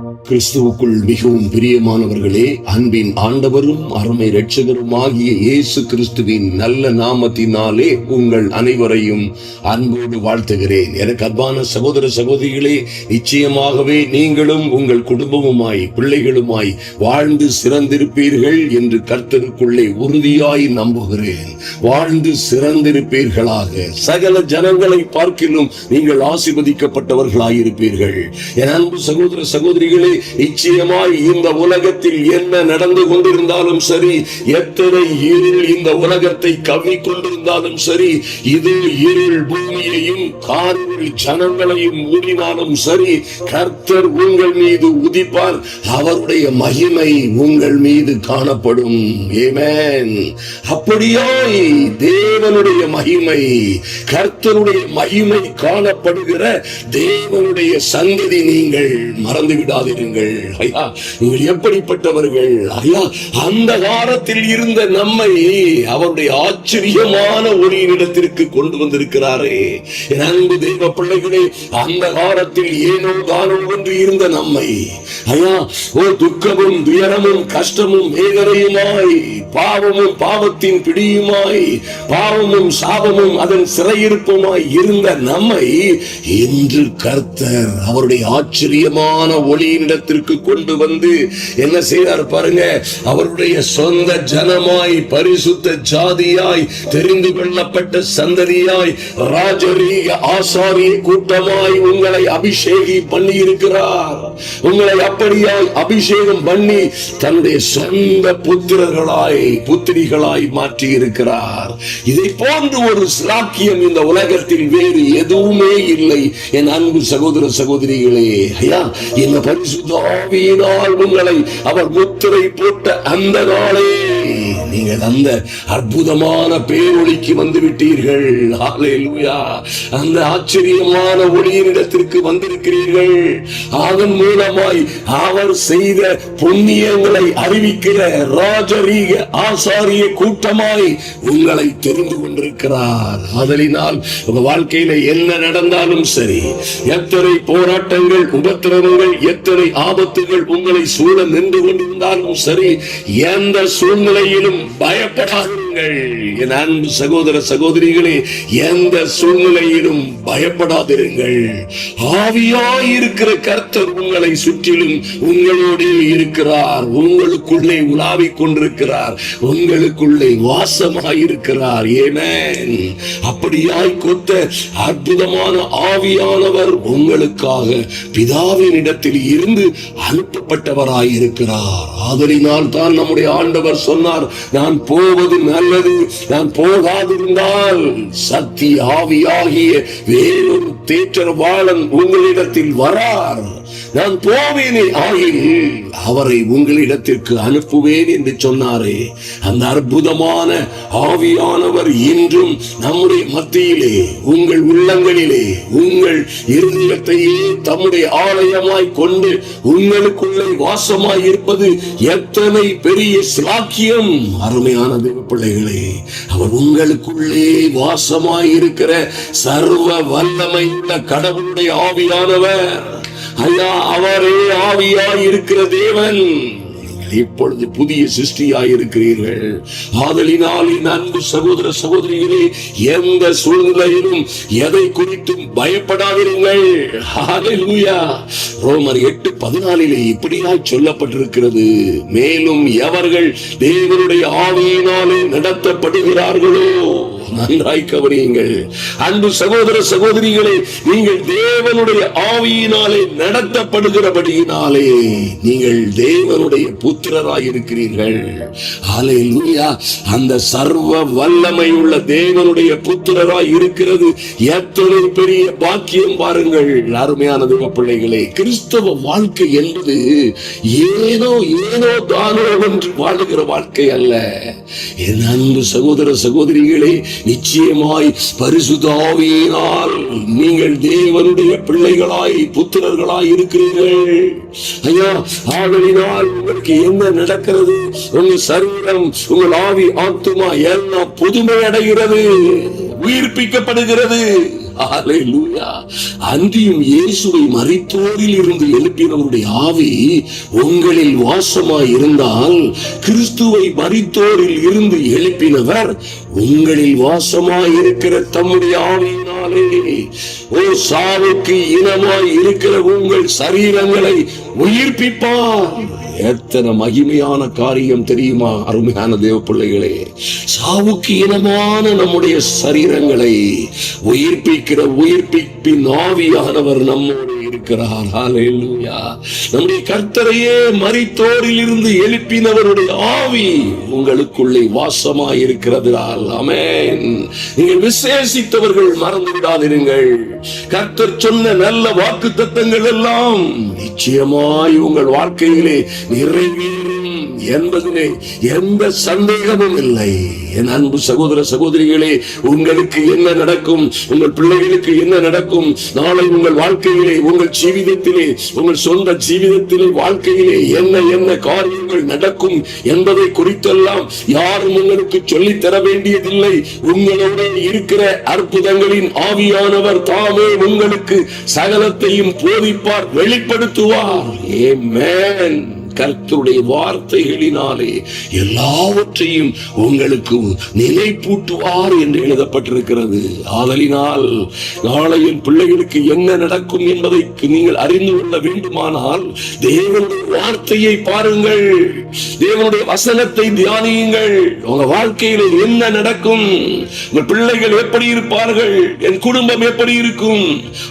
கிறிஸ்துவுக்குள் மிகவும் பிரியமானவர்களே, அன்பின் ஆண்டவரும் அருமை இரட்சகரும் ஆகிய இயேசு கிறிஸ்துவின் நல்ல நாமத்தினாலே உங்கள் அனைவரையும் அன்போடு வாழ்த்துகிறேன். எனக்கு அன்பான சகோதர சகோதரிகளே, நிச்சயமாகவே நீங்களும் உங்கள் குடும்பமுமாய் பிள்ளைகளுமாய் வாழ்ந்து சிறந்திருப்பீர்கள் என்று கர்த்தருக்குள்ளே உறுதியாய் நம்புகிறேன். வாழ்ந்து சிறந்திருப்பீர்களாக. சகல ஜனங்களை பார்க்கிலும் நீங்கள் ஆசீர்வதிக்கப்பட்டவர்களாயிருப்பீர்கள். என் அன்பு சகோதர சகோதரிகளே, நிச்சயமாய் இந்த உலகத்தில் என்ன நடந்து கொண்டிருந்தாலும் சரி, எத்தனை இருள் இந்த உலகத்தை கவ்விக் கொண்டிருந்தாலும் சரி, இது இருள் பூமியையும் காரிருள் ஜனங்களையும் மூடினாலும் சரி, கர்த்தர் உங்கள் மீது உதிப்பார். அவருடைய மகிமை உங்கள் மீது காணப்படும். ஆமென். அப்படியாய் தேவனுடைய மகிமை, கர்த்தருடைய மகிமை காணப்படுகிற தேவனுடைய சந்ததி நீங்கள் மறந்து விடாதீர்கள். ஐயா, நீங்கள் எப்படிப்பட்டவர்கள்? ஐயா, அந்த காலத்தில் இருந்த நம்மை அவருடைய ஆச்சரியமான ஒளியினிடத்திற்கு கொண்டு வந்திருக்கிறாரே. என் அன்பு தெய்வ பிள்ளைகளே, அந்த காலத்தில் ஏனோ தானோ என்று இருந்த நம்மை, ஐயா, துக்கமும் துயரமும் கஷ்டமும் வேதனையுமாய், பாவமும் பாவத்தின் பிடியுமாய், பாவமும் சாபமும் அதன் சிறையிருப்புமாய் இருந்த நம்மை இன்று கர்த்தர் அவருடைய ஆச்சரியமான ஒளியினிடத்திற்கு கொண்டு வந்து என்ன செய்தார் பாருங்க. அவருடைய சொந்த ஜனமாய், பரிசுத்த ஜாதியாய், தெரிந்து கொள்ளப்பட்ட சந்ததியாய், ராஜரீக ஆசாரிய கூட்டமாய் உங்களை அபிஷேகம் பண்ணி இருக்கிறார். உங்களை அப்படியாய் அபிஷேகம் பண்ணி தன்னுடைய சொந்த புத்திரர்களாய் புத்திரிகளாய் மாற்றி இருக்கிறார். இதை போன்று ஒரு ஸ்லாக்கியம் இந்த உலகத்தில் வேறு எதுவுமே இல்லை. என் அன்பு சகோதர சகோதரிகளே, ஐயா, இந்த பரிசுத்த ஆவியினால் உங்களை அவர் முத்திரை போட்ட அந்த நாளே நீங்கள் அந்த அற்புதமான பேரொளிக்கு வந்து விட்டீர்கள். ஹல்லேலூயா. அந்த ஆச்சரியமான ஒளியினிடத்திற்கு வந்திருக்கிறீர்கள். அதன் மூலமாய் அவர் செய்த புண்ணியங்களை அறிவிக்கிற ராஜரீக ஆசாரிய கூட்டமாய் உங்களை தெரிந்து கொண்டிருக்கிறார். அதனால் உங்க வாழ்க்கையில என்ன நடந்தாலும் சரி, எத்தனை போராட்டங்கள், உபத்திரவங்கள், எத்தனை ஆபத்துகள் உங்களை சூழ நின்று கொண்டிருந்தாலும் சரி, எந்த சூழ்நிலையிலும் பயப்படாதீர்கள். என் அன்பு சகோதர சகோதரிகளே, எந்த சூழ்நிலையிலும் பயப்படாதிருங்கள். ஆவியாயிருக்கிற கர்த்தர் உங்களை சுற்றிலும் உங்களோடு இருக்கிறார். உங்களுக்குள்ளே உலாவிக் கொண்டிருக்கிறார். உங்களுக்குள்ளே வாசமாயிருக்கிறார். ஆமென். அப்படியாய் கொத்த அற்புதமான ஆவியானவர் உங்களுக்காக பிதாவின் இடத்தில் இருந்து அனுப்பப்பட்டவராயிருக்கிறார். ஆதலினால் தான் நம்முடைய ஆண்டவர் சொன்னார், நான் போவது நல்லது, நான் போகாதிருந்தால் சத்திய ஆவியாகிய வேறொரு தேற்றரவாளன் உங்களிடத்தில் வரார். நான் போவேனே ஆகில் அவரை உங்களிடத்திற்கு அனுப்புவேன் என்று சொன்னாரே. அந்த அற்புதமான ஆவியானவர் இன்றும் நம்முடைய மத்தியிலே, உங்கள் உள்ளங்களிலே, உங்கள் இருதயத்தையே தம்முடைய ஆலயமாய் கொண்டு உங்களுக்குள்ளே வாசமாய் இருப்பது எத்தனை பெரிய ஸ்லாக்கியம். அருமையான தேவ பிள்ளைகளே, அவர் உங்களுக்குள்ளே வாசமாய் இருக்கிற சர்வ வல்லமையுள்ள கடவுளுடைய ஆவியானவர். ஐயா, அவரே ஆவியாய் இருக்கிற தேவன். இப்பொழுது புதிய சிருஷ்டியாய் இருக்கிறீர்கள். ஆதலினால் என் அன்பு சகோதர சகோதரிகளே, எந்த சூழ்நிலையிலும் எதை குறித்தும் பயப்படாதீர்கள். ஹல்லேலூயா. ரோமர் 8:14 இப்படியாய் சொல்லப்பட்டிருக்கிறது, மேலும் எவர்கள் தேவனுடைய ஆவியினாலே நடத்தப்படுகிறார்களோ. நன்றாய் கவனியுங்கள் அன்பு சகோதர சகோதரிகளே, நீங்கள் தேவனுடைய ஆவியினாலே நடத்தப்படுகிறபடியினாலே நீங்கள் தேவனுடைய புத்திரராய் இருக்கிறீர்கள். ஹல்லேலூயா. அந்த சர்வ வல்லமை உள்ள தேவனுடைய புத்திரராய் இருக்கிறது எத்தனை பெரிய பாக்கியம் பாருங்கள். அருமையான தேவ பிள்ளைகளே, கிறிஸ்தவ வாழ்க்கை என்பது ஏனோ தானோ என்று வாழுகிற வாழ்க்கை அல்ல. என் அன்பு சகோதர சகோதரிகளே, நிச்சயமாய் பரிசுத்த ஆவியினால் நீங்கள் தேவனுடைய பிள்ளைகளாய் புத்திரர்களாய் இருக்கிறீர்கள். ஐயா, ஆதலினால் உங்களுக்கு என்ன நடக்கிறது? உங்கள் சரீரம், உங்கள் ஆவி, ஆத்துமா எல்லாம் புதுமை அடைகிறது, உயிர்ப்பிக்கப்படுகிறது. ஹல்லேலூயா. அன்றியும் இயேசுவை மரித்தோரில் இருந்து எழுப்பினவருடைய ஆவி உங்களில் வாசமாய் இருந்தால், கிறிஸ்துவை மரித்தோரில் இருந்து எழுப்பினவர் உங்களில் வாசமாய் இருக்கிற தம்முடைய ஆவியினாலே சாவுக்கு இனமாய் இருக்கிற உங்கள் சரீரங்களை உயிர்ப்பிப்பார். எத்தனை மகிமையான காரியம் தெரியுமா அருமையான தேவ பிள்ளைகளே? சாவுக்கு இனமான நம்முடைய சரீரங்களை உயிர்ப்பிக்கிற உயிர்ப்பிப்பின் ஆவியானவர் நம்மோடு இருக்கிறார். ஹல்லேலூயா. நம்முடைய கர்த்தரையே மரித்தோரில் இருந்து எழுப்பினவருடைய ஆவி உங்களுக்குள்ளே வாசமாய் இருக்கிறது. ஆமென். நீங்கள் விசேஷித்தவர்கள், மறந்து விடாதிருங்கள். கர்த்தர் சொன்ன நல்ல வாக்குத்தத்தங்கள் எல்லாம் நிச்சயமாய் உங்கள் வாழ்க்கையிலே நிறைவேறும் என்பதிலே எந்த சந்தேகமும் இல்லை. என் அன்பு சகோதர சகோதரிகளே, உங்களுக்கு என்ன நடக்கும், உங்கள் பிள்ளைகளுக்கு என்ன நடக்கும், நாளை உங்கள் வாழ்க்கையிலே, உங்கள் ஜீவிதத்திலே, உங்கள் சொந்த ஜீவிதத்திலே, வாழ்க்கையிலே என்ன என்ன காரியங்கள் நடக்கும் என்பதை குறித்தெல்லாம் யாரும் உங்களுக்கு சொல்லித் தர வேண்டியதில்லை. உங்களோட இருக்கிற அற்புதங்களின் ஆவியானவர் தாமே உங்களுக்கு சகலத்தையும் போதிப்பார், வெளிப்படுத்துவார். ஆமென். கர்த்தருடைய வார்த்தைகளினாலே எல்லாவற்றையும் உங்களுக்கு நிலைப்பூட்டுவார் என்று எழுதப்பட்டிருக்கிறது. ஆதலினால் நாளை என் பிள்ளைகளுக்கு என்ன நடக்கும் என்பதை நீங்கள் அறிந்து கொள்ள வேண்டுமானால் தேவனுடைய வார்த்தையை பாருங்கள், தேவனுடைய வசனத்தை தியானியுங்கள். உங்க வாழ்க்கையில என்ன நடக்கும், உங்கள் பிள்ளைகள் எப்படி இருப்பார்கள், என் குடும்பம் எப்படி இருக்கும்,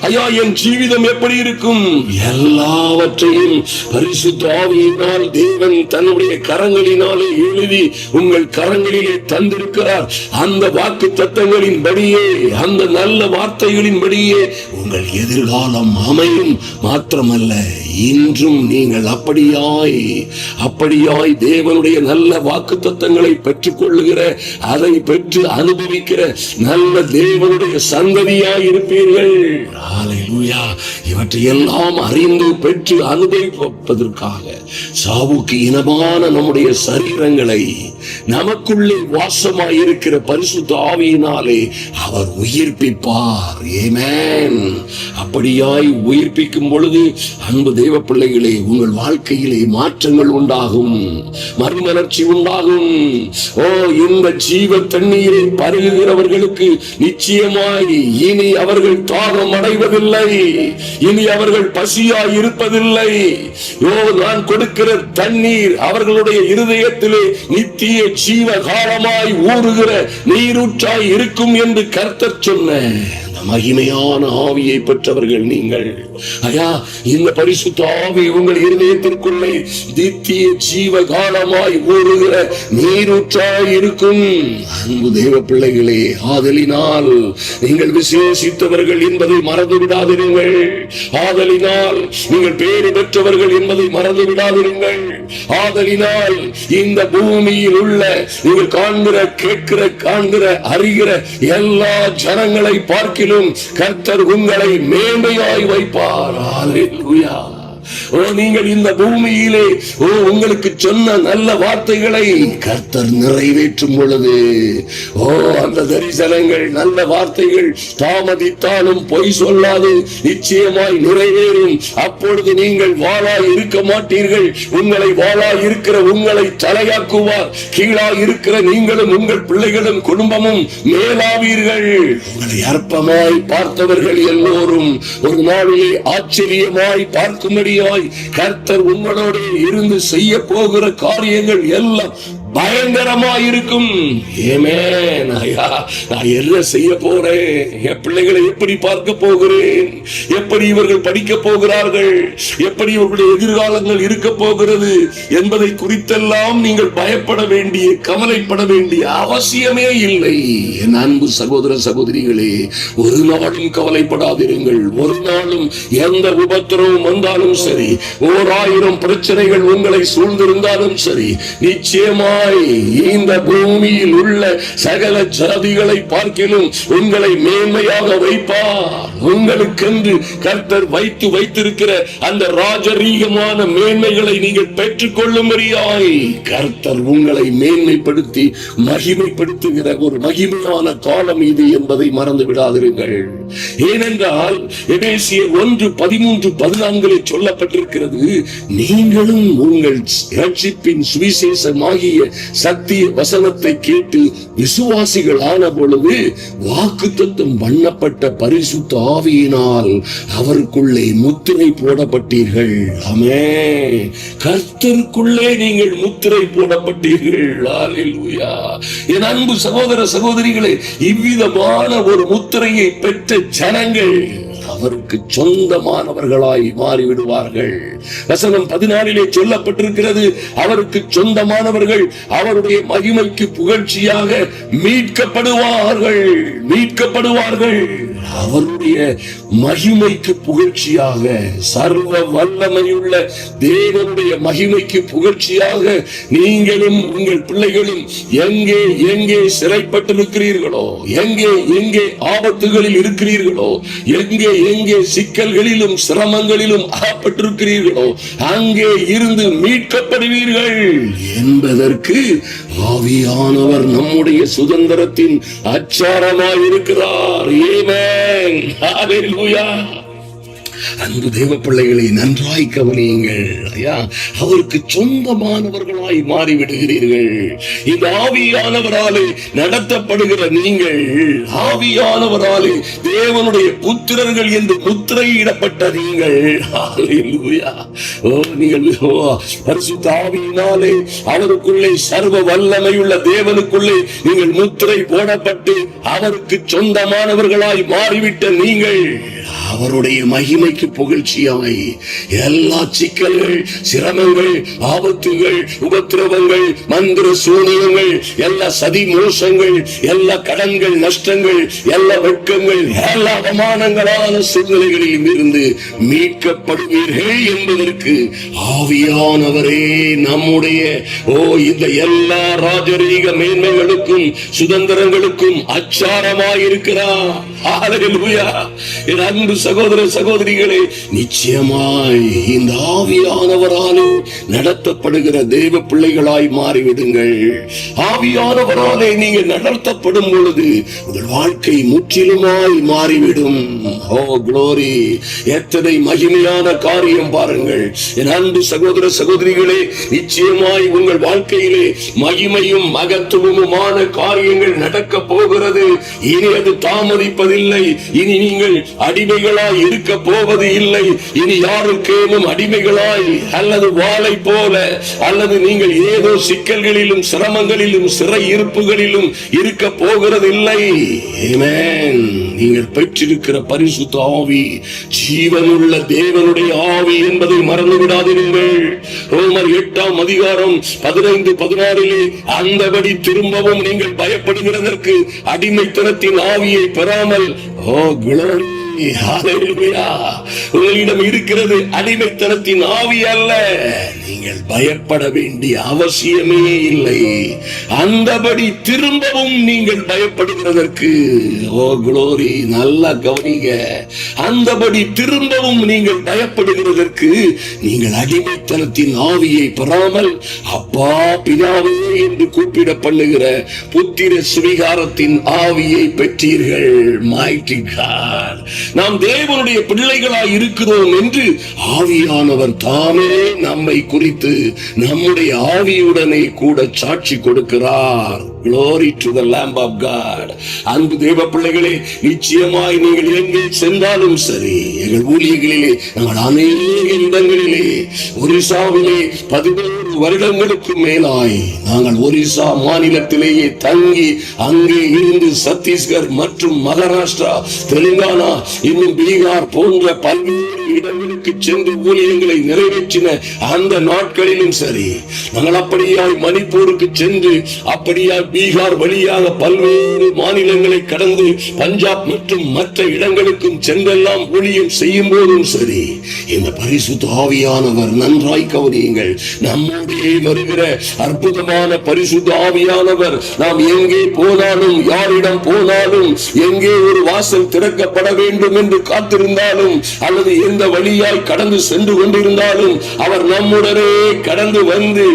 ஐயா என் ஜீவிதம் எப்படி இருக்கும், எல்லாவற்றையும் பரிசுத்த ஆவியினால் தேவன் தன்னுடைய கரங்களினாலே எழுதி உங்கள் கரங்களிலே தந்திருக்கிறார். அந்த வாக்கு தத்தங்களின் படியே, அந்த நல்ல வார்த்தைகளின் படியே உங்கள் எதிர்காலம் அமையும். மாத்திரமல்ல, இன்றும் நீங்கள் அப்படியாய் தேவனுடைய நல்ல வாக்கு தத்தங்களை பெற்றுக் கொள்ளுகிற, அதை பெற்று அனுபவிக்கிற நல்ல தேவனுடைய சந்ததியாய் இருப்பீர்கள். ஹல்லேலூயா. இவற்றையெல்லாம் அறிந்து பெற்று அனுபவிப்பதற்காக சாவுக்கு இனமான நம்முடைய சரீரங்களை நமக்குள்ளே வாசமாய் இருக்கிற பரிசுத்த ஆவியினாலே அவர் உயிர்ப்பிப்பார். ஆமென். அப்படியாய் உயிர்ப்பிக்கும் பொழுது அன்பு தேவ பிள்ளைகளே, உங்கள் வாழ்க்கையிலே மாற்றங்கள் உண்டாகும், மறுமலர்ச்சி உண்டாகும். இந்த ஜீவ தண்ணீரை பருகுகிறவர்களுக்கு நிச்சயமாய் இனி அவர்கள் தாகம் அடைவதில்லை, இனி அவர்கள் பசியாய் இருப்பதில்லை. நான் கொடுக்கிற தண்ணீர் அவர்களுடைய இருதயத்திலே நித்திய ஜீவ காலமாய் ஊறுகிற நீரூற்றாய் இருக்கும் என்று கர்த்தர் சொன்ன மகிமையான ஆவியை பெற்றவர்கள் நீங்கள். ஐயா, இந்த பரிசுத்த ஆவி உங்கள் இருதயத்திற்குள்ளே நித்திய ஜீவ காலமாய் ஊறுகிற நீரூற்றாய் இருக்கும். அன்பு தேவ பிள்ளைகளே, ஆதலினால் நீங்கள் விசேஷித்தவர்கள் என்பதை மறந்து விடாதிருங்கள். ஆதலினால் நீங்கள் பேறு பெற்றவர்கள் என்பதை மறந்து விடாதிருங்கள். ஆதலினால் இந்த பூமியில் உள்ள நீங்கள் காண்கிற, கேட்கிற, காண்கிற, அறிகிற எல்லா ஜனங்களை பார்க்கிலும் கர்த்தர் உங்களை மேன்மையாய் வைப்பார். ஹல்லேலூயா. நீங்கள் இந்த பூமியிலே உங்களுக்கு சொன்ன நல்ல வார்த்தைகளை கர்த்தர் நிறைவேற்றும் பொழுது அந்த தரிசனங்கள், நல்ல வார்த்தைகள் தாமதித்தாலும் பொய் சொல்லாது நிச்சயமாய் நிறைவேறும். அப்பொழுது நீங்கள் வாளாய் இருக்க மாட்டீர்கள். உங்களை வாளாய் இருக்கிற உங்களை தலையாக்குவார். கீழாய் இருக்கிற நீங்களும் உங்கள் பிள்ளைகளும் குடும்பமும் மேலாவீர்கள். உங்களை அற்பமாய் பார்த்தவர்கள் எல்லோரும் ஒரு நாளிலே ஆச்சரியமாய் பார்க்கும்படி கர்த்தர் உங்களோடு இருந்து செய்ய போகிற காரியங்கள் எல்லாம் பயங்கரமாயிருக்கும். ஆமென். ஐயா, நான் என்ன செய்ய போறேன், என் பிள்ளைகளை எப்படி பார்க்க போகிறேன், எப்படி இவர்கள் படிக்க போகிறார்கள், எப்படி இவர்களுடைய எதிர்காலங்கள் இருக்க போகிறது என்பதை குறித்தெல்லாம் நீங்கள் பயப்பட வேண்டிய, கவலைப்பட வேண்டிய அவசியமே இல்லை. என் அன்பு சகோதர சகோதரிகளே, ஒரு நாளும் கவலைப்படாதிருங்கள். ஒரு நாளும் எந்த உபத்திரவம் வந்தாலும் சரி, 1000 பிரச்சனைகள் உங்களை சூழ்ந்திருந்தாலும் சரி, நிச்சயமா நிச்சயமாய் இந்த பூமியில் உள்ள சகல ஜாதிகளை பார்க்கிலும் உங்களை மேன்மையாக வைப்பார். உங்களுக்கென்று கர்த்தர் வைத்திருக்கிற அந்த ராஜரீகமான மேன்மைகளை நீங்கள் பெற்றுக் கொள்ளும்படியாய் கர்த்தர் உங்களை மேன்மைப்படுத்தி மகிமைப்படுத்துகிற ஒரு மகிமையான காலம் இது என்பதை மறந்து விடாதிருங்கள். ஏனென்றால் எபேசியர் 1:13-14 சொல்லப்பட்டிருக்கிறது, நீங்களும் உங்கள் இரட்சிப்பின் சுவிசேஷமாகிய சத்திய வசனத்தை கேட்டு விசுவாசிகள் ஆன பொழுது வாக்குத்தத்தம் பண்ணப்பட்ட பரிசுத்த ஆவியினால் அவருக்குள்ளே முத்திரை போடப்பட்டீர்கள். ஆமென். கர்த்தருக்குள்ளே நீங்கள் முத்திரை போடப்பட்டீர்கள். அல்லேலூயா. என் அன்பு சகோதர சகோதரிகளே, இவ்விதமான ஒரு முத்திரையை பெற்ற ஜனங்கள் அவருக்கு சொந்தமானவர்களாய் மாறிவிடுவார்கள். வசனம் 14 சொல்லப்பட்டிருக்கிறது, அவருக்கு சொந்தமானவர்கள் அவருடைய மகிமைக்கு புகழ்ச்சியாக மீட்கப்படுவார்கள். அவருடைய மகிமைக்கு புகழ்ச்சியாக, சர்வ வல்லமையுள்ள தேவனுடைய மகிமைக்கு புகழ்ச்சியாக நீங்களும் உங்கள் பிள்ளைகளும் எங்கே எங்கே சிறைப்பட்டிருக்கிறீர்களோ, எங்கே ஆபத்துகளில் இருக்கிறீர்களோ, எங்கே சிக்கல்களிலும் சிரமங்களிலும் அகப்பட்டிருக்கிறீர்களோ அங்கே இருந்து மீட்கப்படுவீர்கள் என்பதற்கு ஆவியானவர் நம்முடைய சுதந்திரத்தின் அச்சாரமாயிருக்கிறார். ஆமென். ஹல்லேலூயா. அன்பு தேவ பிள்ளைகளை நன்றாய் கவனியுங்கள். அவருக்கு சொந்தமானவர்களாய் மாறிவிடுகிறீர்கள். இந்த ஆவியானவராலே நடத்தப்படுகிற நீங்கள் ஆவியானவராலே தேவனுடைய புத்திரர்கள் என்று முத்திரையிடப்பட்ட நீங்கள் நீங்கள் பரிசுத்த ஆவியினாலே அவருக்குள்ளே சர்வ வல்லமையுள்ள தேவனுக்குள்ளே நீங்கள் முத்திரை போடப்பட்டு அவருக்கு சொந்தமானவர்களாய் மாறிவிட்ட நீங்கள் அவருடைய மகிமைக்கு புகழ்ச்சியாய் எல்லா சிக்கல்கள், சிரமங்கள், ஆபத்துகள், உபத்திரவங்கள், மந்திர சூனியங்கள், எல்லா சதி மோசங்கள், எல்லா கடன்கள், நஷ்டங்கள், எல்லா வெட்கங்கள், எல்லா அவமானங்களான சூழ்நிலைகளில் இருந்து மீட்கப்படுவீர்கள் என்பதற்கு ஆவியானவரே நம்முடைய இந்த எல்லா ராஜரீக மேன்மைகளுக்கும் சுதந்திரங்களுக்கும் அச்சாரமாயிருக்கிறார். ஹல்லேலூயா. என் அன்பு சகோதர சகோதரிகளே, நிச்சயமாய் இந்த ஆவியானவராலே நடத்தப்படுகிற தேவ பிள்ளைகளாய் மாறிவிடுங்கள். ஆவியானவராலே நீங்கள் நடத்தப்படும் பொழுது உங்கள் வாழ்க்கை முற்றிலுமாய் மாறிவிடும். ஓ க்ளோரி! எத்தனை மகிமையான காரியம் பாருங்கள். என் அன்பு சகோதர சகோதரிகளே, நிச்சயமாய் உங்கள் வாழ்க்கையிலே மகிமையும் மகத்துவமுமான காரியங்கள் நடக்க போகிறது. இனி அது தாமதிப்பதில்லை. இனி நீங்கள் அடிமைகளாய் இருக்க போவது இல்லை. இனி யாருக்கேனும் அடிமைகளாய் அல்லது வாளை போல அல்லது நீங்கள் ஏதோ சிக்கல்களிலும் சிரமங்களிலும் சிறை இருப்புகளிலும் இருக்க போகிறது இல்லை. ஆமென். நீங்கள் பெற்றிருக்கிற பரிசுத்த ஆவி ஜீவனுள்ள தேவனுடைய ஆவி என்பதை மறந்து விடாதீர்கள். ரோமர் 8:15-16 அந்தபடி திரும்பவும் நீங்கள் பயப்படுகிறதற்கு அடிமைத்தனத்தின் ஆவியை பெறாமல் உங்களிடம் இருக்கிறது அடிமைத்தனத்தின் ஆவி அல்ல. நீங்கள் பயப்பட வேண்டிய அவசியமே இல்லை. அந்தபடி திரும்பவும் நீங்கள் பயப்படுகிறதற்கு க்ளோரி, நல்லா கவனிங்க. அந்தபடி திரும்பவும் நீங்கள் பயப்படுகிறதற்கு நீங்கள் அடிமைத்தனத்தின் ஆவியை பெறாமல் அப்பா பிதாவே என்று கூப்பிட பண்ணுகிற புத்திர சுவிகாரத்தின் ஆவியை பெற்றீர்கள். Mighty God. நாம் தேவனுடைய பிள்ளைகளாய் இருக்கிறோம் என்று ஆவியானவர் தாமே நம்மை குறித்து நம்முடைய ஆவியுடனே கூட சாட்சி கொடுக்கிறார். Glory to the Lamb of God. அன்பு தேவ பிள்ளைகளே, நிச்சயமாய் நீங்கள் எங்கே சென்றாலும் சரி, எங்கள் ஊழியர்களிலே நாங்கள் அநேக இடங்களிலே ஒரிசாவிலே 11 வருடங்களுக்கு மேலாய் நாங்கள் ஒரிசா மாநிலத்திலேயே தங்கி அங்கே இருந்து சத்தீஸ்கர் மற்றும் மகாராஷ்டிரா, தெலுங்கானா, இன்னும் பீகார் போன்ற பல்வேறு இடங்களுக்கு சென்று ஊழியங்களை நிறைவேற்றின அந்த நாட்களிலும் சரி, நாங்கள் அப்படியாய் மணிப்பூருக்கு சென்று அப்படியாய் பீகார் வழியாக பல்வேறு மாநிலங்களை கடந்து பஞ்சாப் மற்றும் மற்ற இடங்களுக்கும் சென்றெல்லாம் ஊழியம் செய்யும் போதும் சரி, இந்த பரிசுத்த ஆவியானவர் நன்றாய் கவனியுங்கள் நம்மோடு நம்முடைய வருகிற அற்புதமான பரிசுத்த ஆவியானவர் நாம் எங்கே போனாலும், யாரிடம் போனாலும், எங்கே ஒரு வாசல் திறக்கப்பட வேண்டும் என்று காத்திருந்தாலும், அல்லது எந்த வழியாய் கடந்து சென்று கொண்டிருந்தாலும், அவர் நம்முடனே கடந்து வந்து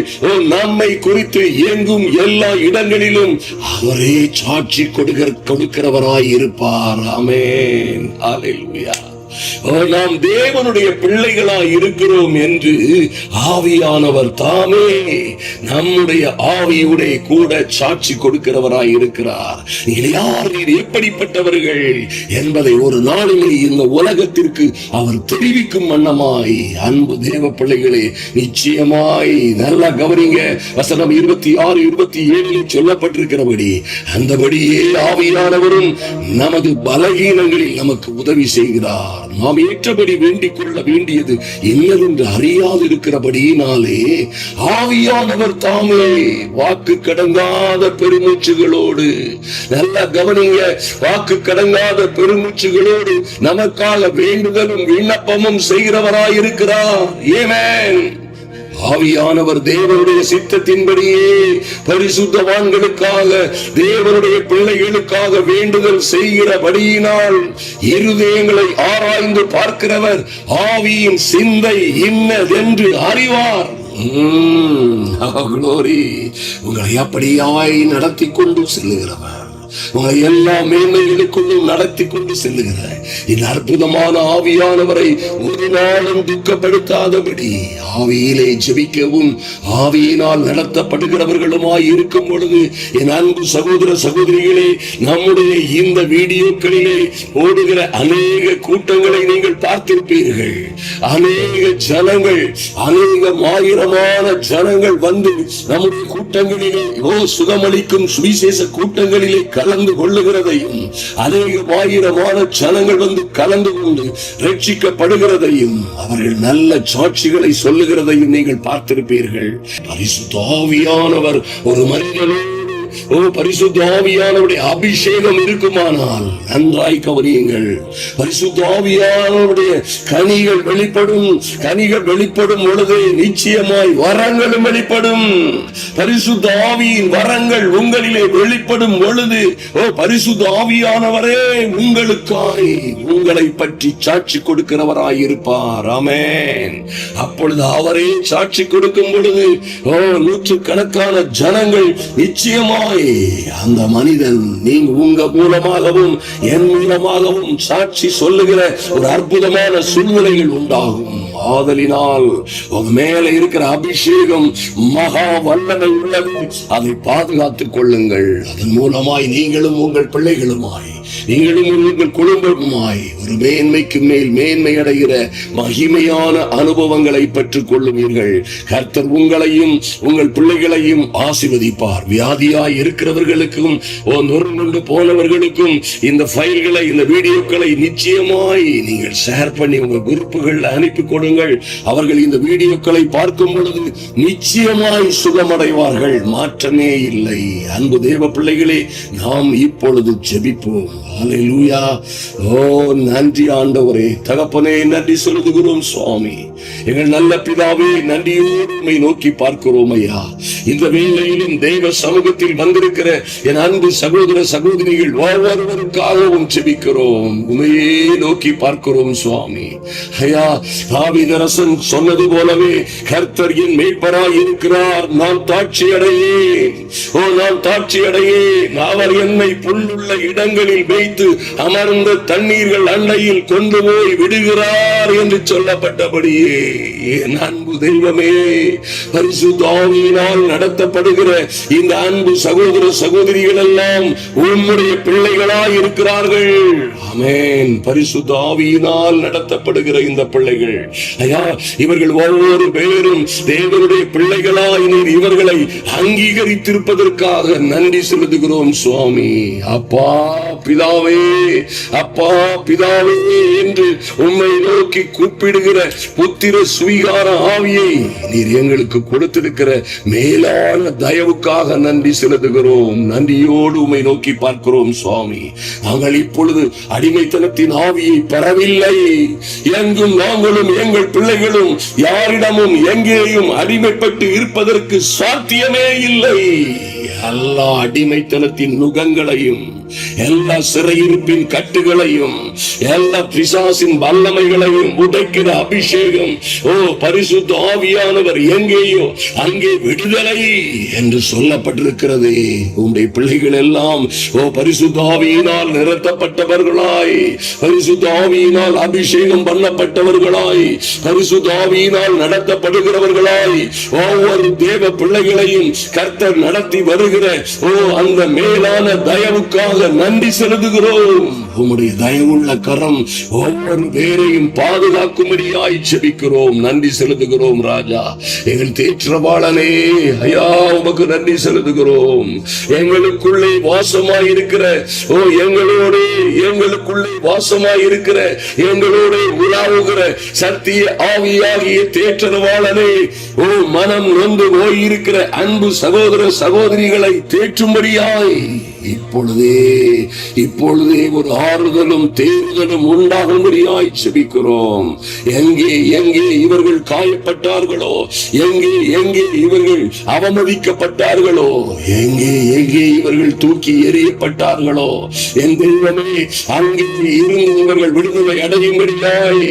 நம்மை குறித்து இயங்கும் எல்லா இடங்களிலும் அவரே சாட்சி கொடுக்கிறவராய் இருப்பார். ஆமென். ஹல்லேலூயா. நாம் தேவனுடைய பிள்ளைகளாய் இருக்கிறோம் என்று ஆவியானவர் தாமே நம்முடைய ஆவியுடைய கூட சாட்சி கொடுக்கிறவராய் இருக்கிறார். நீங்கள் யார், நீர் எப்படிப்பட்டவர்கள் என்பதை ஒரு நாளிலே இந்த உலகத்திற்கு அவர் தெரிவிக்கும் வண்ணமாய், அன்பு தேவ பிள்ளைகளே, நிச்சயமாய் நல்லா கவனிங்க. வசனம் 26, 27 சொல்லப்பட்டிருக்கிறபடி அந்தபடியே ஆவியானவரும் நமது பலகீனங்களில் நமக்கு உதவி செய்கிறார். நாம் ஏற்றபடி வேண்டிக் கொள்ள வேண்டியது என்னவென்று அறியாது இருக்கிறபடியினாலே ஆவியானவர் தாமே வாக்கு கடங்காத பெருமூச்சுகளோடு, நல்லா கவனிங்க, வாக்கு கடங்காத பெருமூச்சுகளோடு நமக்காக வேண்டுதலும் விண்ணப்பமும் செய்கிறவராயிருக்கிறார். ஆமென். ஆவியானவர் தேவனுடைய சித்தத்தின்படியே பரிசுத்தவான்களுக்காக, தேவனுடைய பிள்ளைகளுக்காக வேண்டுதல் செய்கிறபடியினால் இருதயங்களை ஆராய்ந்து பார்க்கிறவர் ஆவியின் சிந்தை இன்னதென்று அறிவார். உங்களை அப்படியாய் நடத்தி கொண்டு செல்லுகிறவர், உங்களை எல்லா மேன்மைகளுக்குள்ளும் நடத்தி கொண்டு செல்லுகிற இந்த அற்புதமான ஆவியானவரை ஒரு நாளும் துக்கப்படுத்தாதபடி ஆவியிலே ஜெபிக்கவும் ஆவியினால் நடத்தப்படுகிறவர்களுமாய் இருக்கும் பொழுது, என் அன்பு சகோதர சகோதரிகளே, நம்முடைய இந்த வீடியோக்களிலே ஓடுகிற அநேக கூட்டங்களை நீங்கள் பார்த்திருப்பீர்கள். அநேக ஜனங்கள், அநேகம் ஆயிரமான ஜனங்கள் வந்து நம்முடைய கூட்டங்களிலே சுகமளிக்கும் சுவிசேஷ கூட்டங்களிலே கலந்து கொள்ளுகிறதையும், அநேகமாயிரமான ஜனங்கள் வந்து கலந்து கொண்டு ரட்சிக்கப்படுகிறதையும், அவர்கள் நல்ல சாட்சிகளை சொல்லுகிறதையும் நீங்கள் பார்த்திருப்பீர்கள். பரிசுத்த ஆவியானவர் ஒரு மனிதனோடு, பரிசுத்த ஆவியானவருடைய அபிஷேகம் இருக்குமானால் நன்றாய் கவனியுங்கள். பரிசுத்த ஆவியானவருடைய கனிகள் வெளிப்படும் பொழுது நிச்சயமாய் வரங்களும் வெளிப்படும். பரிசுத்த ஆவியின் வரங்கள் உங்களிலே வெளிப்படும் பொழுது, பரிசுத்த ஆவியானவரே உங்களுக்காய் உங்களை பற்றி சாட்சி கொடுக்கிறவராய் இருப்பார். ஆமென். அப்பொழுது அவரே சாட்சி கொடுக்கும் பொழுது நூற்றுக்கணக்கான ஜனங்கள் நிச்சயமாக அந்த மனிதன் நீங்க உங்க மூலமாகவும் என் மூலமாகவும் சாட்சி சொல்லுகிற ஒரு அற்புதமான சூழ்நிலைகள் உண்டாகும். ஆதலினால் உங்க மேல இருக்கிற அபிஷேகம் மகா வல்லமை உள்ளது. அதை பாதுகாத்துக் கொள்ளுங்கள். அதன் மூலமாய் நீங்களும் உங்கள் பிள்ளைகளுமாய், நீங்களும் உங்கள் குடும்பமாய் ஒரு மேன்மைக்கு மேல் மேன்மை அடைகிற மகிமையான அனுபவங்களை பெற்றுக் கொள்ளுவீர்கள். கர்த்தர் உங்களையும் உங்கள் பிள்ளைகளையும் ஆசீர்வதிப்பார். வியாதியாய் இருக்கிறவர்களுக்கும் நொறுங்குண்டு போனவர்களுக்கும் இந்த ஃபைல்களை, இந்த வீடியோக்களை நிச்சயமாய் நீங்கள் ஷேர் பண்ணி உங்க குரூப்புகள் அனுப்பி கொடுங்கள். அவர்கள் இந்த வீடியோக்களை பார்க்கும் பொழுது நிச்சயமாய் சுகமடைவார்கள். மாற்றமே இல்லை. அன்பு தேவ பிள்ளைகளே, நாம் இப்பொழுது ஜெபிப்போம். ஹல்லேலூயா. நன்றி ஆண்டவரே, தகப்பனே, நன்றி சொல்லுகிறோம் சுவாமி. எங்கள் நல்ல பிதாவே, நன்றியோடு உம்மை நோக்கி பார்க்கிறோம் ஐயா. இந்த வேளையிலும் தேவ சமூகத்தில் வந்திருக்கிற என் அன்பு சகோதர சகோதரிகள் ஒவ்வொருவருக்காகவும் ஜெபிக்கிறோம். உம்மையே நோக்கி பார்க்கிறோம் சுவாமி. ஐயா, தாவீதரசன் சொன்னது போலவே கர்த்தர் என் மேய்ப்பராய் இருக்கிறார், நான் தாட்சி அடையேன். நான் தாட்சி அடையேன். அவர் என்னை புல்லுள்ள இடங்களில் வைத்து அமர்ந்த தண்ணீர்கள் அண்டையில் கொண்டு போய் விடுகிறார் என்று சொல்லப்பட்டபடியே என் அன்பு தெய்வமே, பரிசுத்த ஆவியினால் நடத்தப்படுகிற இந்த அன்பு சகோதர சகோதரிகள் எல்லாம் உம்முடைய பிள்ளைகளாய் இருக்கிறார்கள். ஆமென். பரிசுத்த ஆவியினால் நடத்தப்படுகிற இந்த பிள்ளைகள் ஐயா, இவர்கள் ஒவ்வொரு பேரும் தேவனுடைய பிள்ளைகளாய் நீர் இவர்களை அங்கீகரித்திருப்பதற்காக நன்றி செலுத்துகிறோம் சுவாமி. அப்பா பிதாவே, அப்பா பிதாவே என்று உம்மை நோக்கி கூப்பிடுகிற புத்திர சுவீகார ஆவியை நீர் எங்களுக்கு கொடுத்திருக்கிற மேல் மேலான தயவுக்காக நன்றி செலுத்துகிறோம். நன்றியோடு உம்மை நோக்கி பார்க்கிறோம் சுவாமி. நாங்கள் இப்பொழுது அடிமைத்தனத்தின் ஆவியை பெறவில்லை. எங்கும் நாங்களும் எங்கள் பிள்ளைகளும் யாரிடமும் எங்கேயும் அடிமைப்பட்டு இருப்பதற்கு சாத்தியமே இல்லை. எல்லா அடிமைத்தனத்தின் நுகங்களையும், எல்லா சிறையிருப்பின் கட்டுகளையும், எல்லா பிசாசின் வல்லமைகளையும் உடைக்கிற அபிஷேகம், பரிசுத்த ஆவியானவர் எங்கேயோ அங்கே விடுதலை என்று சொல்லப்பட்டிருக்கிறது. உம்முடைய பிள்ளைகள் எல்லாம் பரிசுத்த ஆவியினால் நிரத்தப்பட்டவர்களாய், பரிசுத்த ஆவியினால் அபிஷேகம் பண்ணப்பட்டவர்களாய், பரிசுத்த ஆவியினால் நடத்தப்படுகிறவர்களாய் ஒவ்வொரு தேவ பிள்ளைகளையும் கர்த்தர் நடத்தி வருகிற அந்த மேலான தயவுக்காக நன்றி செலுத்துகிறோம். உம்முடைய தயவுள்ள கரம் ஒவ்வொரு பேரையும் பாதுகாக்கும்படியாய் ஜெபிக்கிறோம். நன்றி செலுத்துகிறோம் ராஜா. எங்கள் தேற்றவாளனே, ஐயா உமக்கு நன்றி செலுத்துகிறோம். எங்களுக்குள்ளே வாசமாயிருக்கிற எங்களோடு எங்களுக்குள்ளே வாசமாயிருக்கிற எங்களோடு உலாவுகிற சத்திய ஆவியாகிய தேற்றவாளனே, மனம் நொந்து போயிருக்கிற அன்பு சகோதர சகோதரிகளை தேற்றும்படியாய் இப்பொழுதே ஒரு ஆறுதலும் தேறுதலும் உண்டாகும்படியாய் ஜெபிக்கிறோம். எங்கே எங்கே இவர்கள் காயப்பட்டார்களோ, எங்கே இவர்கள் அவமதிக்கப்பட்டார்களோ, எங்கே இவர்கள் தூக்கி எறியப்பட்டார்களோ, என் தெய்வமே அங்கே இருந்து இவர்கள் விடுதலை அடையும்படியாய்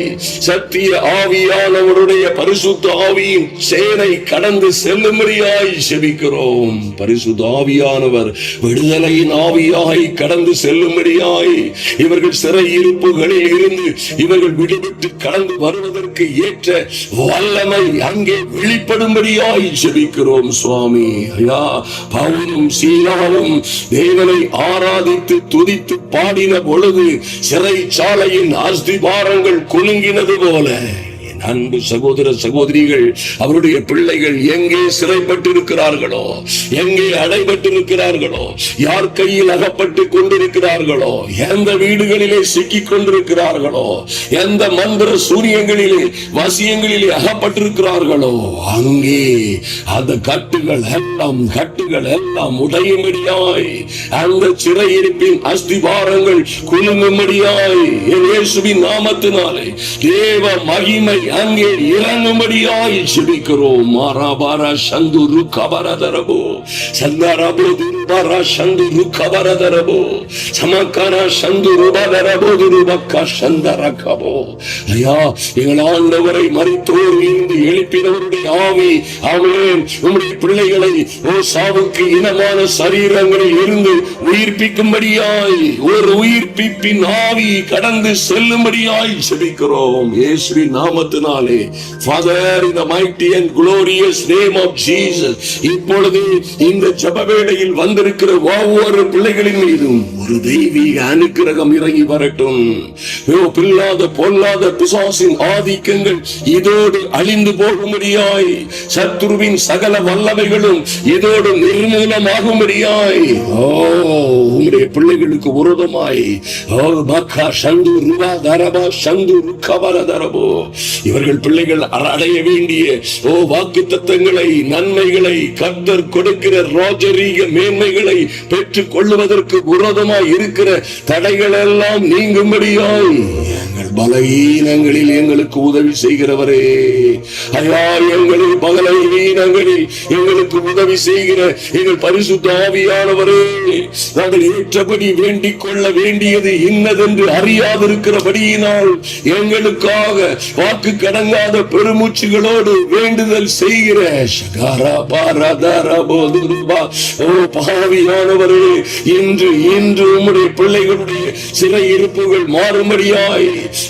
சத்திய ஆவியானவருடைய பரிசுத்த ஆவியின் செயலை கடந்து செல்லும்படியாய் ஜெபிக்கிறோம். பரிசுத்த ஆவியானவர் விடுதலை ஆவியாய் கடந்து செல்லும்படியாய் இவர்கள் சிறையிருப்புகளில் இருந்து இவர்கள் விடுவிட்டு கடந்து வருவதற்கு ஏற்ற வல்லமை அங்கே வெளிப்படும்படியாய் ஜெபிக்கிறோம் சுவாமி. ஐயா, பவுலும் சீலாவும் தேவனை ஆராதித்து துதித்து பாடின பொழுது சிறைச்சாலையின் அஸ்திபாரங்கள் குலுங்கினது போல அன்பு சகோதர சகோதரிகள், அவருடைய பிள்ளைகள் எங்கே சிறைப்பட்டிருக்கிறார்களோ, எங்கே அடைபட்டிருக்கிறார்களோ, யார் கையில் அகப்பட்டு கொண்டிருக்கிறார்களோ, எந்த வீடுகளிலே சிக்கிக் கொண்டிருக்கிறார்களோ, எந்த மந்திர சூரியங்களிலே வசியங்களிலே அகப்பட்டிருக்கிறார்களோ, அங்கே அந்த கட்டுகள் எல்லாம் உடையும்படியாய், அந்த சிறையிருப்பின் அஸ்திபாரங்கள் குலுங்கும்படியாய் இயேசுவின் நாமத்தினாலே தேவ மகிமை அங்கே இறங்கும்படியாய் ஜெபிக்கிறோம். மாராபாரா சந்துரு கபரதரபோ சந்தரபோ துருபாரா சந்துரு கபரதரபோ சமக்காரா சந்துரு பதரபோ துருபக்கா சந்தரகபோ. ஐயா, எங்கள் ஆண்டவரை மரித்தோரில் இருந்து எழுப்பினவருடைய ஆவி, ஆமென், உம்முடைய பிள்ளைகளை சாவுக்கு இனமான சரீரங்களில் இருந்து உயிர்ப்பிக்கும்படியாய் ஒரு உயிர்ப்பிப்பின் ஆவி கடந்து செல்லும்படியாய் ஜெபிக்கிறோம். இயேசுவின் நாமத்தினாலே Father, in the mighty and glorious name of Jesus, இப்பொழுது இந்த ஜெப வேளையில் வந்திருக்கிற ஒவ்வொரு பிள்ளைகளின் மீதும் ஒரு தெய்வீக அனுக்கிரகம் இறங்கி வரட்டும். பொல்லாத பிசாசின் ஆதிக்கங்கள் இதோடு அழிந்து போகும்படியாய், சத்துருவின் சகல வல்லமைகளும் இதோடு நிர்மூலமாகும்படியாய் உம்முடைய பிள்ளைகளுக்கு விரோதமாய் இவர்கள் பிள்ளைகள் அடைய வேண்டிய வாக்குத்தத்தங்களை, நன்மைகளை, கர்த்தர் கொடுக்கிற ராஜரீக மேன்மைகளை பெற்றுக் கொள்வதற்கு விரோதமாய் இருக்கிற தடைகள் எல்லாம் நீங்கும்படியாய் எங்கள் பலவீனங்களில் எங்களுக்கு உதவி செய்கிறவரே, ஐயா, எங்களில் பலவீனங்களில் எங்களுக்கு உதவி செய்கிற எங்கள் பரிசுத்த ஆவியானவரே, நாங்கள் ஏற்றபடி வேண்டிக் கொள்ள வேண்டியது இன்னதென்று அறியாதிருக்கிறபடியினால் எங்களுக்காக வாக்கு கடங்காத பெருமூச்சுகளோடு வேண்டுதல் செய்கிற பாவியானவரே, இன்று உம்முடைய பிள்ளைகளுடைய சிறையிருப்புகள் மாறும்படியாய்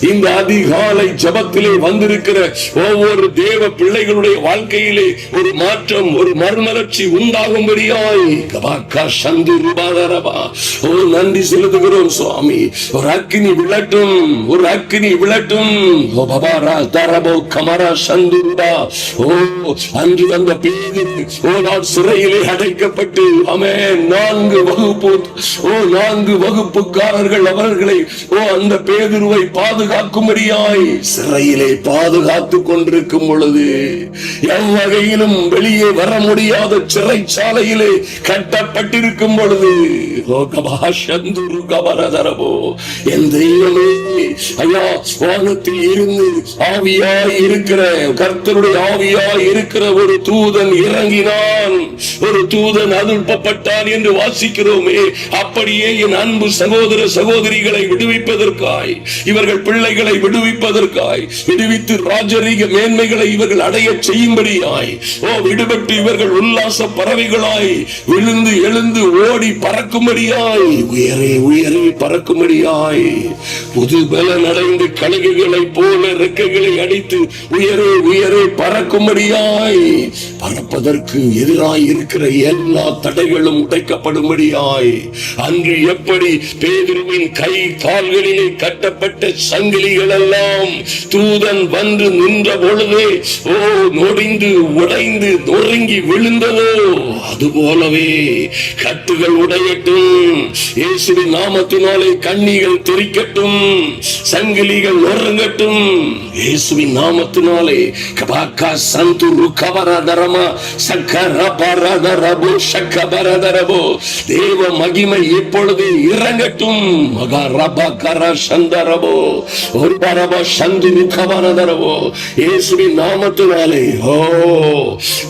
இந்த அதிகாலை ஜபத்திலே வந்திருக்கிற ஒவ்வொரு தேவ பிள்ளைகளுடைய வாழ்க்கையிலே ஒரு மாற்றம், ஒரு மறுமலர்ச்சி உண்டாகும்படியாய் நன்றி செலுத்துகிறோம் சுவாமி. ஒரு அக்கினி விழட்டும், ஒரு அக்கினி விழட்டும். அன்று அந்த பேதுரு சிறையிலே அடைக்கப்பட்டு நான்கு வகுப்புக்காரர்கள் அவர்களை அந்த பேதுருவை பாதுகாக்கும்படியாய் சிறையிலே பாதுகாத்துக் கொண்டிருக்கும் பொழுது, எவ்வகையிலும் வெளியே வர முடியாத சிறைச்சாலையிலே கட்டப்பட்டிருக்கும் பொழுது, என் தெய்வமே ஐயா, வானத்தில் இருந்து ஆவியாய் இருக்கிற கர்த்தருடைய ஆவியாய் இருக்கிற ஒரு தூதன் இறங்கினான், ஒரு தூதன் அனுப்பப்பட்டான் என்று வாசிக்கிறோமே. அப்படியே என் அன்பு சகோதர சகோதரிகளை விடுவிப்பதற்காய், இவர்கள் பிள்ளைகளை விடுவிப்பதற்காய், விடுவித்து ராஜரீக மேன்மைகளை இவர்கள் அடைய செய்யும்படியாய், விடுபட்டு இவர்கள் உல்லாச பறவைகளாய் விழுந்து எழுந்து ஓடி பறக்கும்படியாய், உயரே உயரே பறக்கும்படியாய், புது பலன் அடைந்து கழுகுகளை போல ரெக்கைகளை அடித்து உயரே உயரே பறக்கும்படியாய், பறப்பதற்கு எதிராய் இருக்கிற எல்லா தடைகளும் உடைக்கப்படும்படியாய், அன்று எப்படி பேதுருவின் கை கால்களிலே கட்டப்பட்ட சங்கிலிகள் எல்லாம் தூதன் வந்து நின்ற பொழுதே நொடிந்து உடைந்து நொறுங்கி விழுந்ததோ, அதுபோலவே கட்டுகள் உடையட்டும், இயேசுவின் நாமத்தினாலே கண்ணிகள் தெரிக்கட்டும், சங்கிலிகள் நொறுங்கட்டும், இயேசுவின் நாமத்தினாலே. கபாக்கா சந்துரு கவரதரமா சக்கரபரதரபோ சக்கபரதரபோ, தேவ மகிமை இப்பொழுது இறங்கட்டும். மகரபகர சந்தரபோ ஒரு பரப சந்துரு கவரதரபோ, இயேசுவின் நாமத்தினாலே.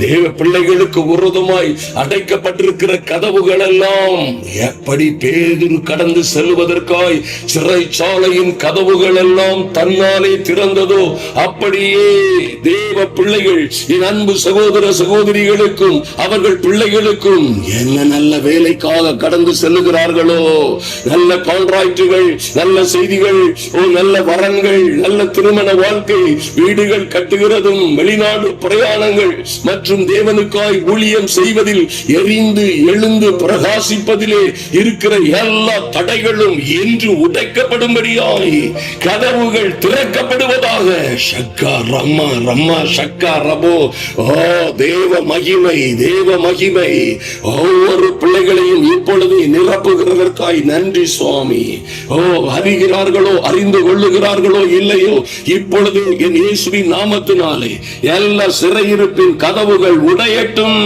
தேவ பிள்ளைகளுக்கு விரோதமாய் அடைக்கப்பட்டிருக்கிற கதவுகள் எல்லாம் எப்படி பேதுரு கடந்து செல்வதற்காய் சிறைச்சாலையின் கதவுகள் எல்லாம் தன்னாலே திறந்ததோ, அப்படியே தேவ பிள்ளைகள், என் அன்பு சகோதர சகோதரிகளுக்கும் அவர்கள் பிள்ளைகளுக்கும் என்ன நல்ல வேலைக்காக கடந்து செல்லுகிறார்களோ, நல்ல கான்ட்ராக்டுகள், நல்ல செய்திகள், நல்ல வரன்கள், நல்ல திருமண வாழ்க்கை, வீடுகள் கட்டுகிறதும், வெளிநாடு பிரயாணங்கள் மற்றும் தேவனுக்காய் ஊழியம் செய்வதில் எரிந்து எழுந்து பிரகாசிப்பதிலே இருக்கிற எல்லா தடைகளும் இன்று உடைக்கப்படும்படியாய் கதவுகள் திறக்கப்படுவதாக. ஷக்கா ரம்மா ரம்மா ஷக்கா ரபோ. தேவ மகிமை, தேவ மகிமை ஒவ்வொரு பிள்ளைகளையும் இப்பொழுது நிரப்புகிறதற்காய் நன்றி சுவாமி. அறிகிறார்களோ, அறிந்து கொள்ளுகிறார்களோ இல்லையோ, இப்பொழுது என் இயேசுவின் நாமத்தினாலே எல்லா சிறையிருப்பின் கதவுகள் உடையட்டும்,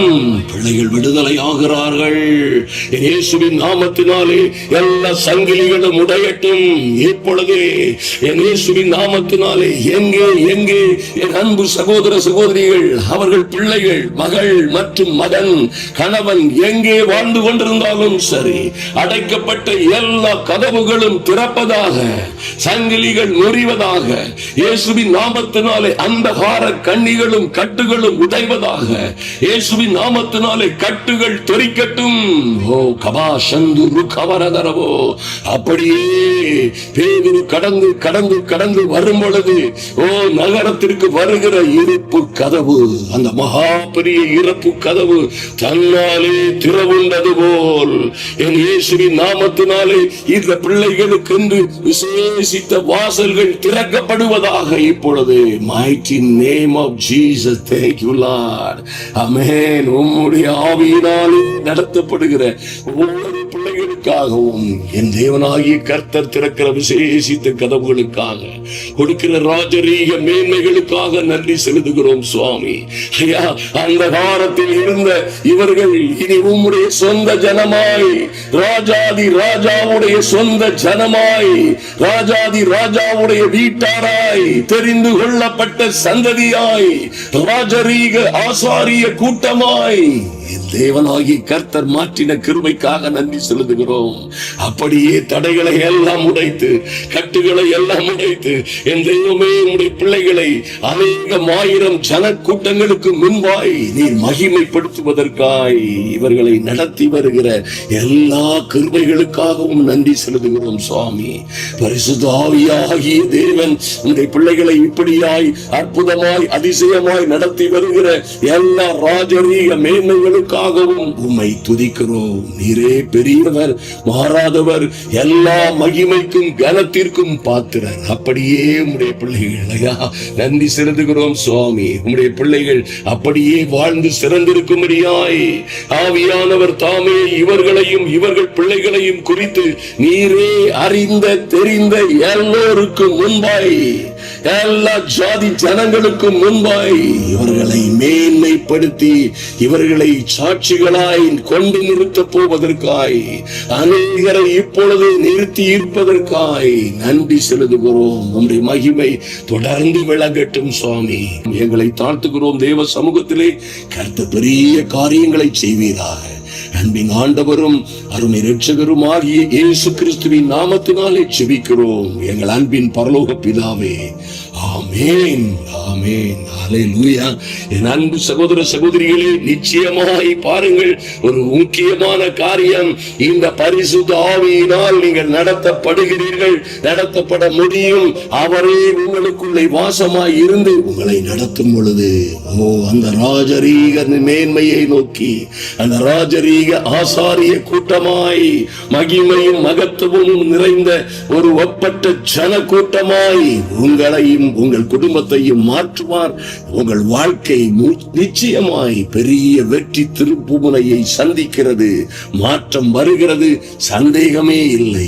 பிள்ளைகள் விடுதலை ஆகிறார்கள். என் இயேசுவின் நாமத்தினாலே எல்லா சங்கிலிகளும் உடையட்டும் இப்பொழுது என் இயேசுவின் நாமத்தினாலே. எங்கே எங்கே என் அன்பு சகோதர சகோதரிகள், அவர்கள் பிள்ளைகள், மகள் மற்றும் மகன், கணவன் எங்கே வாழ்ந்து கொண்டிருந்தாலும் சரி, அடைக்கப்பட்ட எல்லா கதவுகளும் திறப்பதாக, சங்கிலிகள் முறிவதாக, இயேசுவின் நாமத்தினாலே அந்தகார கண்ணிகளும் கட்டுகளும் உடைவதாக, இயேசுவின் நாமத்தினாலே கட்டுகள் தெரிக்கட்டும். கபா சந்துரு கவரதரவோ. அப்படியே பேதுரு கடந்து கடந்து கடந்து வரும் பொழுது நகரத்திற்கு வருகிற இருப்பு கதவு, அந்த மகா பெரிய இருப்பு கதவு தன்னாலே திறவுண்டது போல் என் இயேசுவின் நாமத்தினாலே இந்த பிள்ளைகளுக்கு என்று விசேஷித்த வாசல்கள் திறக்கப்படுவதாக இப்பொழுது. mighty name of Jesus. thank you Lord. amen. உம்முடைய ஆவியினாலே நடத்தப்படுகிற ஒவ்வொரு பிள்ளைகளுக்காகவும் என் தேவனாகிய கர்த்தர் திறக்கிற விசேஷித்த கதவுகளுக்காக, கொடுக்கிற ராஜரீக மேன்மைகளுக்காக நன்றி செலுத்துகிறோம் சுவாமி. ஐயா, அந்த காலத்தில் இருந்த இவர்கள் இனி உம்முடைய சொந்த ஜனமாய், ராஜாதி ராஜாவுடைய சொந்த ஜனமாய், ராஜாதி ராஜாவுடைய வீட்டாராய், தெரிந்து கொள்ளப்பட்ட சந்ததியாய், ராஜரீக ஆசாரிய கூட்டமாய் தேவனாகி கர்த்தர் மாற்றின கிருபைக்காக நன்றி செலுத்துகிறோம். அப்படியே தடைகளை எல்லாம் உடைத்து, கட்டுகளை எல்லாம் உடைத்து, என் தெய்வமே உடைய பிள்ளைகளை அநேகம் ஆயிரம் ஜன கூட்டங்களுக்கு முன்பாய் நீர் மகிமைப்படுத்துவதற்காய் இவர்களை நடத்தி வருகிற எல்லா கிருபைகளுக்காகவும் நன்றி செலுத்துகிறோம் சுவாமி. பரிசுத்த ஆவியாகிய தேவன் உடைய பிள்ளைகளை இப்படியாய் அற்புதமாய் அதிசயமாய் நடத்தி வருகிற எல்லா ராஜரீக மேன்மைகளும் ஒவ்வொருவருக்காகவும் உம்மை துதிக்கிறோம். நீரே பெரியவர், மாறாதவர், எல்லா மகிமைக்கும் கனத்திற்கும் பாத்திரர். அப்படியே உம்முடைய பிள்ளைகள் ஐயா நன்றி செலுத்துகிறோம் சுவாமி. உம்முடைய பிள்ளைகள் அப்படியே வாழ்ந்து சிறந்திருக்கும்படியாய் ஆவியானவர் தாமே இவர்களையும் இவர்கள் பிள்ளைகளையும் குறித்து நீரே அறிந்த தெரிந்த எல்லோருக்கும் முன்பாய், எல்லா ஜாதி ஜனங்களுக்கும் முன்பாய் இவர்களை மேன்மைப்படுத்தி இவர்களை சாட்சிகளாய் கொண்டு நிறுத்தப் போவதற்காய், அநேகரை இப்பொழுது நிறுத்தி இருப்பதற்காய் நன்றி செலுத்துகிறோம். உம்முடைய மகிமை தொடர்ந்து விளங்கட்டும் சுவாமி. எங்களை தாழ்த்துகிறோம். தேவ சமூகத்திலே கர்த்தர் பெரிய காரியங்களை செய்வீராக. அன்பின் ஆண்டவரும் அருமை இரட்சகரும் ஆகிய இயேசு கிறிஸ்துவின் நாமத்தினாலே ஜெபிக்கிறோம் எங்கள் அன்பின் பரலோக பிதாவே. ஆமென், ஆமென், ஹல்லேலூயா. என் அன்பு சகோதர சகோதரிகளே, நிச்சயமாய் பாருங்கள், ஒரு முக்கியமான காரியம், இந்த பரிசுத்த ஆவியினால் நீங்கள் நடத்தப்படுகிறீர்கள், நடத்தப்பட முடியும். அவரே உங்களுக்குள்ளே வாசமாய் இருந்து உங்களை நடத்தும் பொழுது, அந்த ராஜரீக மேன்மையை நோக்கி, அந்த ராஜரீக ஆசாரிய கூட்டமாய், மகிமையும் மகத்துவமும் நிறைந்த ஒரு ஒப்பற்ற ஜன கூட்டமாய் உங்களையும் உங்கள் குடும்பத்தையும் மாற்றுவார். உங்கள் வாழ்க்கை நிச்சயமாய் பெரிய வெற்றி திருப்புமுனையை சந்திக்கிறது. மாற்றம் வருகிறது, சந்தேகமே இல்லை.